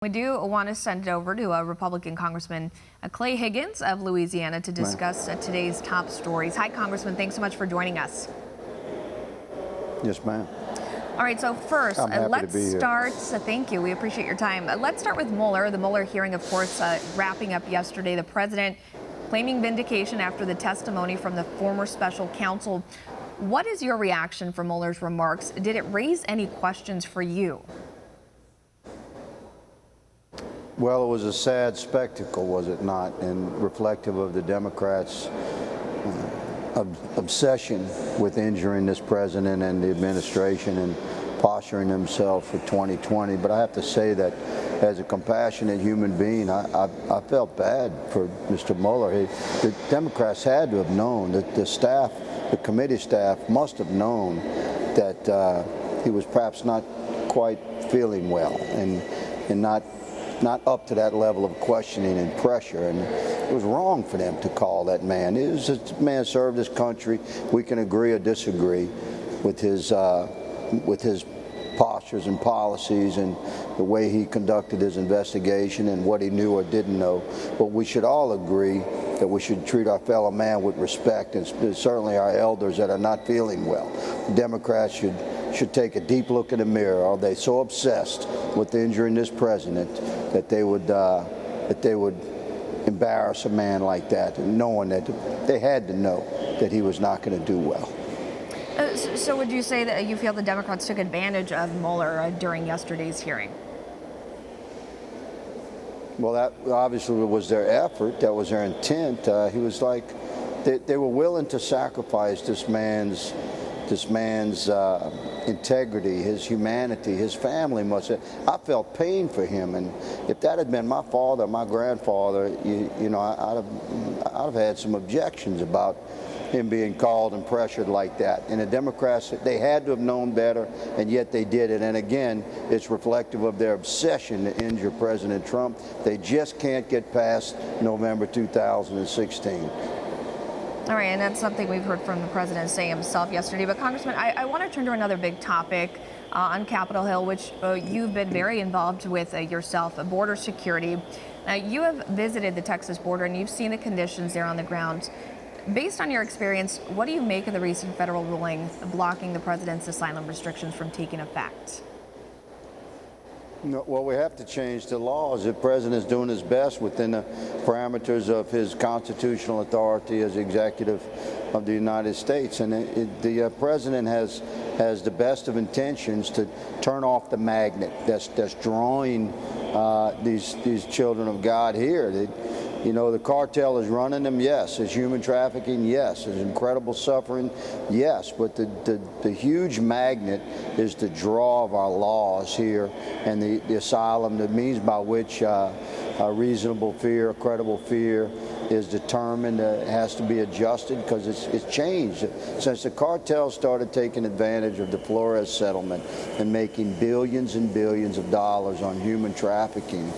We do want to send it over to Republican Congressman Clay Higgins of Louisiana to discuss today's top stories. Hi, Congressman. Thanks so much for joining us. Yes, ma'am. All right, so first, let's start. Thank you. We appreciate your time. Let's start with Mueller. The Mueller hearing, of course, wrapping up yesterday. The president claiming vindication after the testimony from the former special counsel. What is your reaction for Mueller's remarks? Did it raise any questions for you? Well, it was a sad spectacle, was it not, and reflective of the Democrats' obsession with injuring this president and the administration and posturing themselves for 2020. But I have to say that as a compassionate human being, I felt bad for Mr. Mueller. The Democrats had to have known, that the staff, the committee staff must have known that he was perhaps not quite feeling well and not up to that level of questioning and pressure, and it was wrong for them to call that man. This man served his country. We can agree or disagree with his postures and policies and the way he conducted his investigation and what he knew or didn't know. But we should all agree that we should treat our fellow man with respect, and certainly our elders that are not feeling well. The Democrats should take a deep look in the mirror. Are they so obsessed with injuring this president that they would embarrass a man like that, knowing that they had to know that he was not going to do well? So would you say that you feel the Democrats took advantage of Mueller during yesterday's hearing? Well, that obviously was their effort. That was their intent. He was like, they were willing to sacrifice this man's integrity, his humanity, his family must have. I felt pain for him, and if that had been my father, my grandfather, you know, I'd have had some objections about him being called and pressured like that. And the Democrats, they had to have known better, and yet they did it. And again, it's reflective of their obsession to injure President Trump. They just can't get past November 2016. All right, and that's something we've heard from the president say himself yesterday. But Congressman, I want to turn to another big topic on Capitol Hill, which you've been very involved with yourself, border security. You have visited the Texas border and you've seen the conditions there on the ground. Based on your experience, what do you make of the recent federal ruling blocking the president's asylum restrictions from taking effect? No, well, we have to change the laws. The president is doing his best within the parameters of his constitutional authority as executive of the United States. And the president has the best of intentions to turn off the magnet that's drawing these children of God here. You know, the cartel is running them, yes. There's human trafficking, yes. There's incredible suffering, yes. But the huge magnet is the draw of our laws here and the asylum, the means by which a reasonable fear, a credible fear is determined, has to be adjusted because it's changed. Since the cartel started taking advantage of the Flores settlement and making billions and billions of dollars on human trafficking,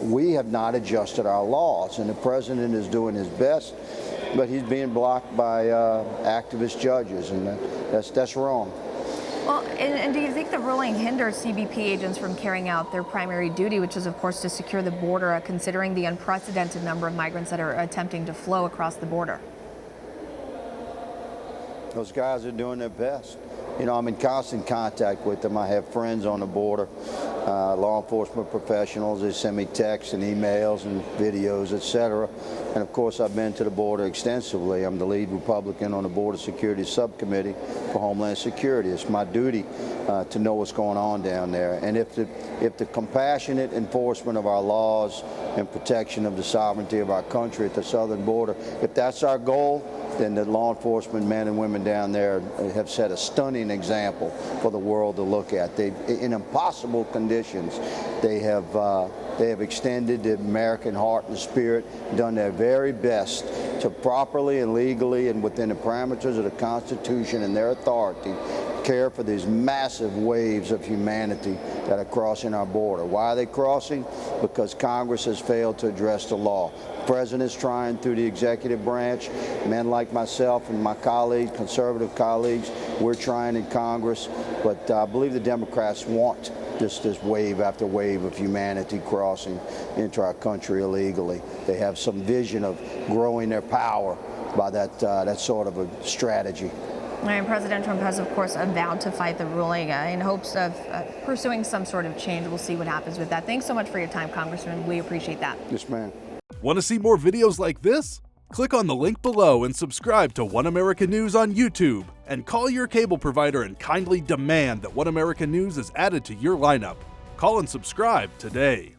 we have not adjusted our laws, and the president is doing his best, but he's being blocked by activist judges, and that's wrong. Well, and do you think the ruling hinders CBP agents from carrying out their primary duty, which is, of course, to secure the border, considering the unprecedented number of migrants that are attempting to flow across the border? Those guys are doing their best. You know, I'm in constant contact with them. I have friends on the border, law enforcement professionals. They send me texts and emails and videos, etc. And of course, I've been to the border extensively. I'm the lead Republican on the Border Security Subcommittee for Homeland Security. It's my duty to know what's going on down there. And if the compassionate enforcement of our laws and protection of the sovereignty of our country at the southern border, if that's our goal, then the law enforcement men and women down there have set a stunning example for the world to look at. In impossible conditions, they have extended the American heart and spirit, done their very best to properly and legally and within the parameters of the Constitution and their authority care for these massive waves of humanity that are crossing our border. Why are they crossing? Because Congress has failed to address the law. The president is trying through the executive branch. Men like myself and my colleagues, conservative colleagues, we're trying in Congress. But I believe the Democrats want this wave after wave of humanity crossing into our country illegally. They have some vision of growing their power by that sort of a strategy. And President Trump has, of course, vowed to fight the ruling in hopes of pursuing some sort of change. We'll see what happens with that. Thanks so much for your time, Congressman. We appreciate that. Yes, ma'am. Want to see more videos like this? Click on the link below and subscribe to One America News on YouTube. And call your cable provider and kindly demand that One America News is added to your lineup. Call and subscribe today.